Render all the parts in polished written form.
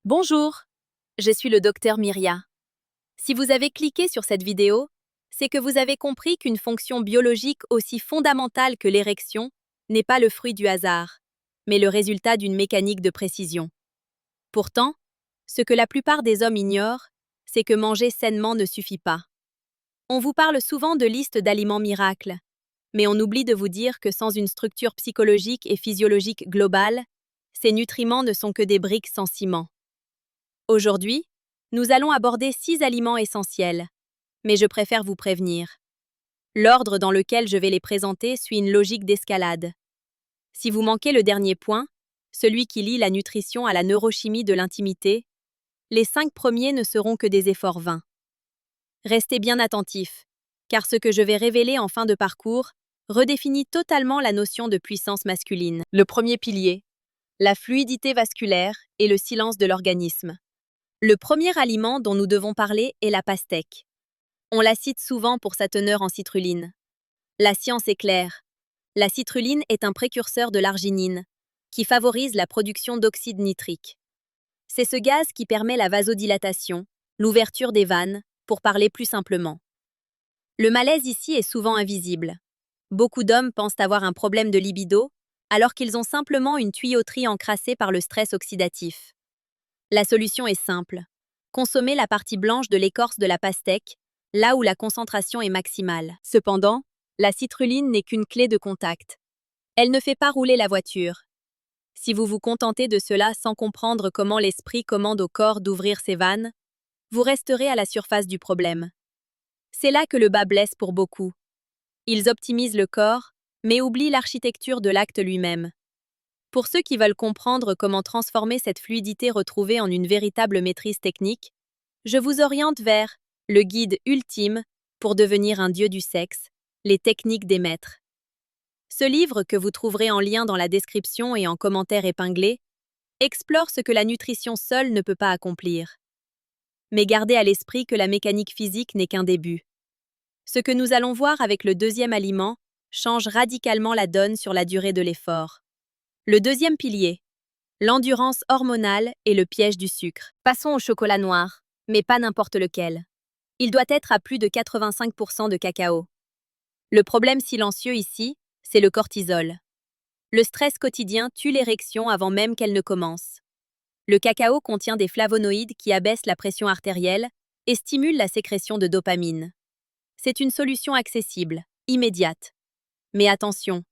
Bonjour, je suis le docteur Myria. Si vous avez cliqué sur cette vidéo, c'est que vous avez compris qu'une fonction biologique aussi fondamentale que l'érection n'est pas le fruit du hasard, mais le résultat d'une mécanique de précision. Pourtant, ce que la plupart des hommes ignorent, c'est que manger sainement ne suffit pas. On vous parle souvent de listes d'aliments miracles, mais on oublie de vous dire que sans une structure psychologique et physiologique globale, ces nutriments ne sont que des briques sans ciment. Aujourd'hui, nous allons aborder 6 aliments essentiels, mais je préfère vous prévenir. L'ordre dans lequel je vais les présenter suit une logique d'escalade. Si vous manquez le dernier point, celui qui lie la nutrition à la neurochimie de l'intimité, les 5 premiers ne seront que des efforts vains. Restez bien attentifs, car ce que je vais révéler en fin de parcours redéfinit totalement la notion de puissance masculine. Le premier pilier, la fluidité vasculaire et le silence de l'organisme. Le premier aliment dont nous devons parler est la pastèque. On la cite souvent pour sa teneur en citrulline. La science est claire. La citrulline est un précurseur de l'arginine, qui favorise la production d'oxyde nitrique. C'est ce gaz qui permet la vasodilatation, l'ouverture des vannes, pour parler plus simplement. Le malaise ici est souvent invisible. Beaucoup d'hommes pensent avoir un problème de libido, alors qu'ils ont simplement une tuyauterie encrassée par le stress oxydatif. La solution est simple. Consommez la partie blanche de l'écorce de la pastèque, là où la concentration est maximale. Cependant, la citrulline n'est qu'une clé de contact. Elle ne fait pas rouler la voiture. Si vous vous contentez de cela sans comprendre comment l'esprit commande au corps d'ouvrir ses vannes, vous resterez à la surface du problème. C'est là que le bas blesse pour beaucoup. Ils optimisent le corps, mais oublient l'architecture de l'acte lui-même. Pour ceux qui veulent comprendre comment transformer cette fluidité retrouvée en une véritable maîtrise technique, je vous oriente vers le guide ultime pour devenir un dieu du sexe, les techniques des maîtres. Ce livre, que vous trouverez en lien dans la description et en commentaire épinglé, explore ce que la nutrition seule ne peut pas accomplir. Mais gardez à l'esprit que la mécanique physique n'est qu'un début. Ce que nous allons voir avec le deuxième aliment change radicalement la donne sur la durée de l'effort. Le deuxième pilier, l'endurance hormonale et le piège du sucre. Passons au chocolat noir, mais pas n'importe lequel. Il doit être à plus de 85% de cacao. Le problème silencieux ici, c'est le cortisol. Le stress quotidien tue l'érection avant même qu'elle ne commence. Le cacao contient des flavonoïdes qui abaissent la pression artérielle et stimulent la sécrétion de dopamine. C'est une solution accessible, immédiate. Mais attention,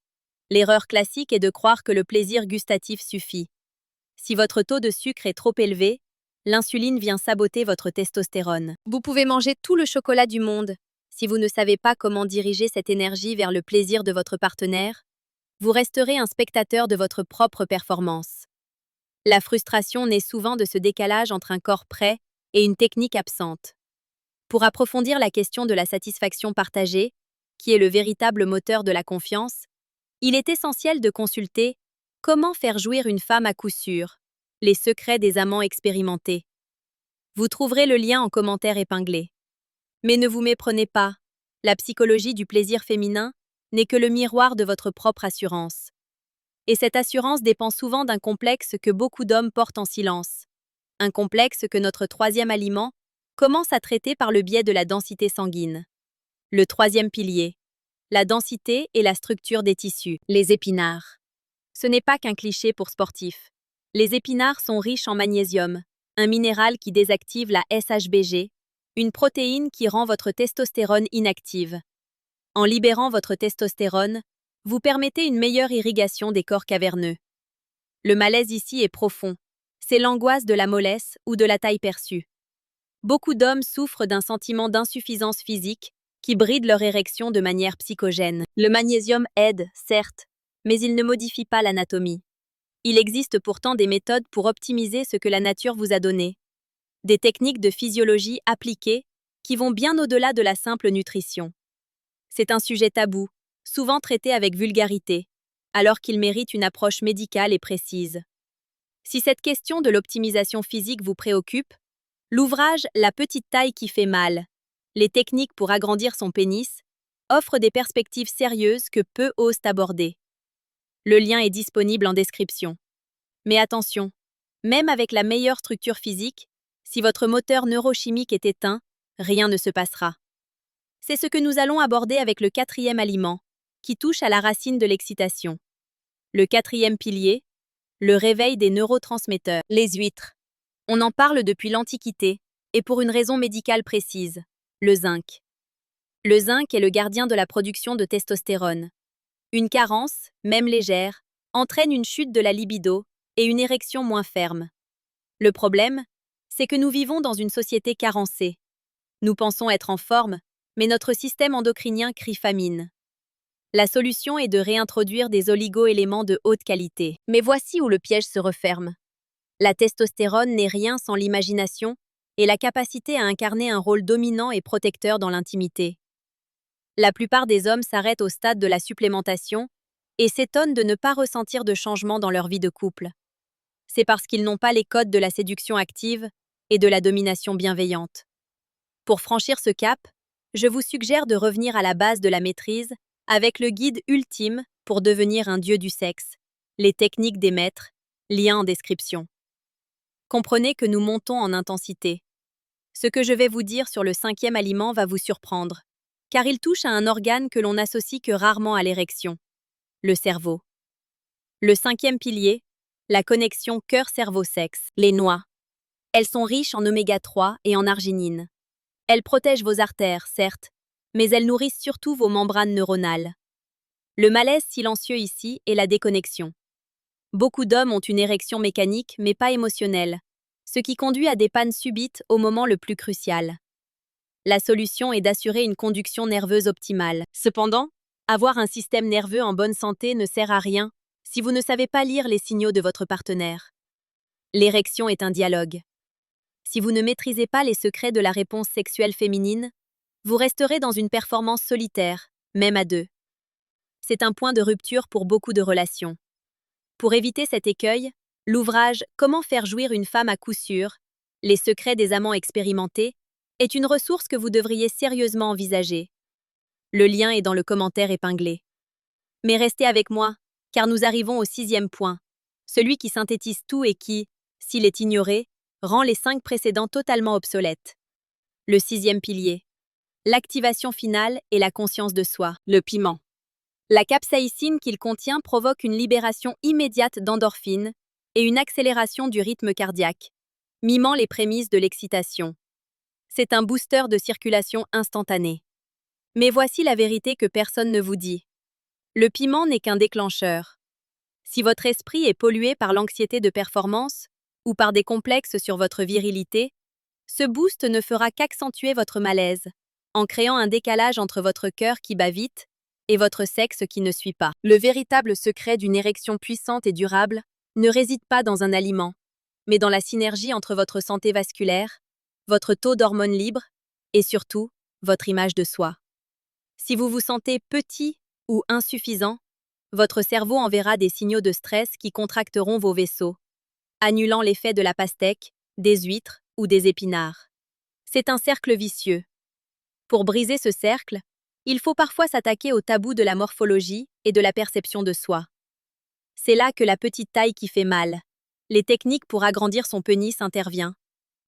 l'erreur classique est de croire que le plaisir gustatif suffit. Si votre taux de sucre est trop élevé, l'insuline vient saboter votre testostérone. Vous pouvez manger tout le chocolat du monde. Si vous ne savez pas comment diriger cette énergie vers le plaisir de votre partenaire, vous resterez un spectateur de votre propre performance. La frustration naît souvent de ce décalage entre un corps prêt et une technique absente. Pour approfondir la question de la satisfaction partagée, qui est le véritable moteur de la confiance, il est essentiel de consulter comment faire jouir une femme à coup sûr, les secrets des amants expérimentés. Vous trouverez le lien en commentaire épinglé. Mais ne vous méprenez pas, la psychologie du plaisir féminin n'est que le miroir de votre propre assurance. Et cette assurance dépend souvent d'un complexe que beaucoup d'hommes portent en silence. Un complexe que notre troisième aliment commence à traiter par le biais de la densité sanguine. Le troisième pilier, la densité et la structure des tissus, les épinards. Ce n'est pas qu'un cliché pour sportifs. Les épinards sont riches en magnésium, un minéral qui désactive la SHBG, une protéine qui rend votre testostérone inactive. En libérant votre testostérone, vous permettez une meilleure irrigation des corps caverneux. Le malaise ici est profond. C'est l'angoisse de la mollesse ou de la taille perçue. Beaucoup d'hommes souffrent d'un sentiment d'insuffisance physique qui bride leur érection de manière psychogène. Le magnésium aide, certes, mais il ne modifie pas l'anatomie. Il existe pourtant des méthodes pour optimiser ce que la nature vous a donné. Des techniques de physiologie appliquées qui vont bien au-delà de la simple nutrition. C'est un sujet tabou, souvent traité avec vulgarité, alors qu'il mérite une approche médicale et précise. Si cette question de l'optimisation physique vous préoccupe, l'ouvrage La petite taille qui fait mal, les techniques pour agrandir son pénis, offre des perspectives sérieuses que peu osent aborder. Le lien est disponible en description. Mais attention, Même avec la meilleure structure physique, si votre moteur neurochimique est éteint, rien ne se passera. C'est ce que nous allons aborder avec le quatrième aliment, qui touche à la racine de l'excitation. Le quatrième pilier, le réveil des neurotransmetteurs, les huîtres. On en parle depuis l'Antiquité, et pour une raison médicale précise, le zinc. Le zinc est le gardien de la production de testostérone. Une carence, même légère, entraîne une chute de la libido et une érection moins ferme. Le problème, c'est que nous vivons dans une société carencée. Nous pensons être en forme, mais notre système endocrinien crie famine. La solution est de réintroduire des oligo-éléments de haute qualité. Mais voici où le piège se referme. La testostérone n'est rien sans l'imagination et la capacité à incarner un rôle dominant et protecteur dans l'intimité. La plupart des hommes s'arrêtent au stade de la supplémentation et s'étonnent de ne pas ressentir de changement dans leur vie de couple. C'est parce qu'ils n'ont pas les codes de la séduction active et de la domination bienveillante. Pour franchir ce cap, je vous suggère de revenir à la base de la maîtrise avec le guide ultime pour devenir un dieu du sexe, les techniques des maîtres, lien en description. Comprenez que nous montons en intensité. Ce que je vais vous dire sur le cinquième aliment va vous surprendre, car il touche à un organe que l'on n'associe que rarement à l'érection, le cerveau. Le cinquième pilier, la connexion cœur-cerveau-sexe, les noix. Elles sont riches en oméga 3 et en arginine. Elles protègent vos artères, certes, mais elles nourrissent surtout vos membranes neuronales. Le malaise silencieux ici est la déconnexion. Beaucoup d'hommes ont une érection mécanique, mais pas émotionnelle, ce qui conduit à des pannes subites au moment le plus crucial. La solution est d'assurer une conduction nerveuse optimale. Cependant, avoir un système nerveux en bonne santé ne sert à rien si vous ne savez pas lire les signaux de votre partenaire. L'érection est un dialogue. Si vous ne maîtrisez pas les secrets de la réponse sexuelle féminine, vous resterez dans une performance solitaire, même à deux. C'est un point de rupture pour beaucoup de relations. Pour éviter cet écueil, l'ouvrage Comment faire jouir une femme à coup sûr, les secrets des amants expérimentés, est une ressource que vous devriez sérieusement envisager. Le lien est dans le commentaire épinglé. Mais restez avec moi, car nous arrivons au sixième point, celui qui synthétise tout et qui, s'il est ignoré, rend les 5 précédents totalement obsolètes. Le sixième pilier. L'activation finale et la conscience de soi, le piment. La capsaïcine qu'il contient provoque une libération immédiate d'endorphines et une accélération du rythme cardiaque, mimant les prémices de l'excitation. C'est un booster de circulation instantanée. Mais voici la vérité que personne ne vous dit. Le piment n'est qu'un déclencheur. Si votre esprit est pollué par l'anxiété de performance ou par des complexes sur votre virilité, ce boost ne fera qu'accentuer votre malaise, en créant un décalage entre votre cœur qui bat vite et votre sexe qui ne suit pas. Le véritable secret d'une érection puissante et durable ne réside pas dans un aliment, mais dans la synergie entre votre santé vasculaire, votre taux d'hormones libres et surtout, votre image de soi. Si vous vous sentez petit ou insuffisant, votre cerveau enverra des signaux de stress qui contracteront vos vaisseaux, annulant l'effet de la pastèque, des huîtres ou des épinards. C'est un cercle vicieux. Pour briser ce cercle, il faut parfois s'attaquer au tabou de la morphologie et de la perception de soi. C'est là que la petite taille qui fait mal, les techniques pour agrandir son pénis intervient,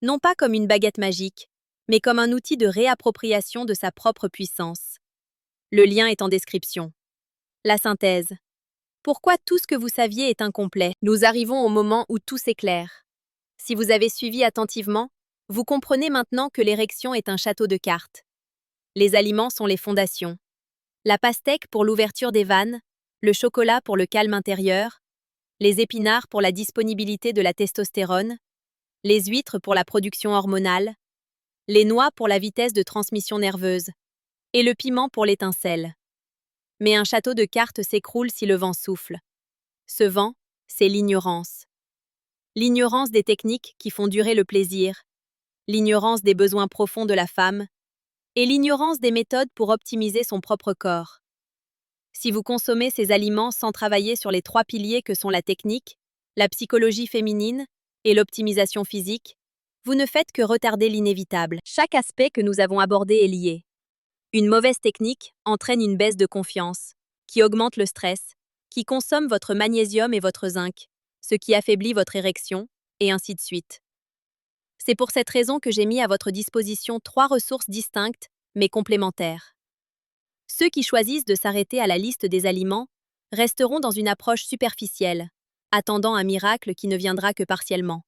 non pas comme une baguette magique, mais comme un outil de réappropriation de sa propre puissance. Le lien est en description. La synthèse. Pourquoi tout ce que vous saviez est incomplet? Nous arrivons au moment où tout s'éclaire. Si vous avez suivi attentivement, vous comprenez maintenant que l'érection est un château de cartes. Les aliments sont les fondations. La pastèque pour l'ouverture des vannes, le chocolat pour le calme intérieur, les épinards pour la disponibilité de la testostérone, les huîtres pour la production hormonale, les noix pour la vitesse de transmission nerveuse, et le piment pour l'étincelle. Mais un château de cartes s'écroule si le vent souffle. Ce vent, c'est l'ignorance. L'ignorance des techniques qui font durer le plaisir, l'ignorance des besoins profonds de la femme, et l'ignorance des méthodes pour optimiser son propre corps. Si vous consommez ces aliments sans travailler sur les 3 piliers que sont la technique, la psychologie féminine et l'optimisation physique, vous ne faites que retarder l'inévitable. Chaque aspect que nous avons abordé est lié. Une mauvaise technique entraîne une baisse de confiance, qui augmente le stress, qui consomme votre magnésium et votre zinc, ce qui affaiblit votre érection et ainsi de suite. C'est pour cette raison que j'ai mis à votre disposition 3 ressources distinctes, mais complémentaires. Ceux qui choisissent de s'arrêter à la liste des aliments resteront dans une approche superficielle, attendant un miracle qui ne viendra que partiellement.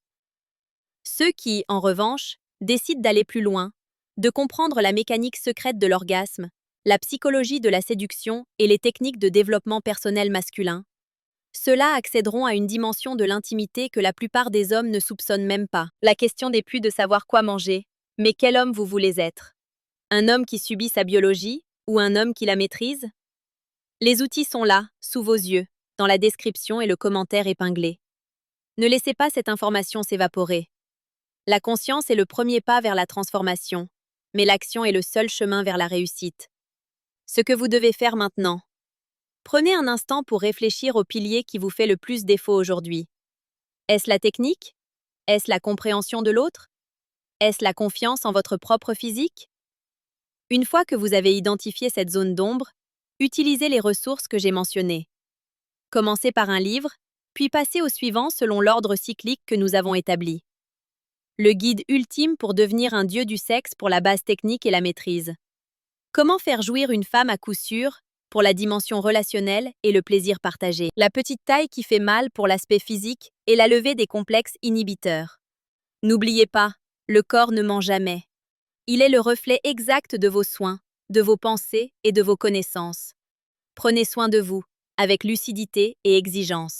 Ceux qui, en revanche, décident d'aller plus loin, de comprendre la mécanique secrète de l'orgasme, la psychologie de la séduction et les techniques de développement personnel masculin, ceux-là accéderont à une dimension de l'intimité que la plupart des hommes ne soupçonnent même pas. La question n'est plus de savoir quoi manger, mais quel homme vous voulez être. Un homme qui subit sa biologie ou un homme qui la maîtrise? Les outils sont là, sous vos yeux, dans la description et le commentaire épinglé. Ne laissez pas cette information s'évaporer. La conscience est le premier pas vers la transformation, mais l'action est le seul chemin vers la réussite. Ce que vous devez faire maintenant. Prenez un instant pour réfléchir au pilier qui vous fait le plus défaut aujourd'hui. Est-ce la technique? Est-ce la compréhension de l'autre? Est-ce la confiance en votre propre physique? Une fois que vous avez identifié cette zone d'ombre, utilisez les ressources que j'ai mentionnées. Commencez par un livre, puis passez au suivant selon l'ordre cyclique que nous avons établi. Le guide ultime pour devenir un dieu du sexe pour la base technique et la maîtrise. Comment faire jouir une femme à coup sûr pour la dimension relationnelle et le plaisir partagé. La petite taille qui fait mal pour l'aspect physique et la levée des complexes inhibiteurs. N'oubliez pas, le corps ne ment jamais. Il est le reflet exact de vos soins, de vos pensées et de vos connaissances. Prenez soin de vous, avec lucidité et exigence.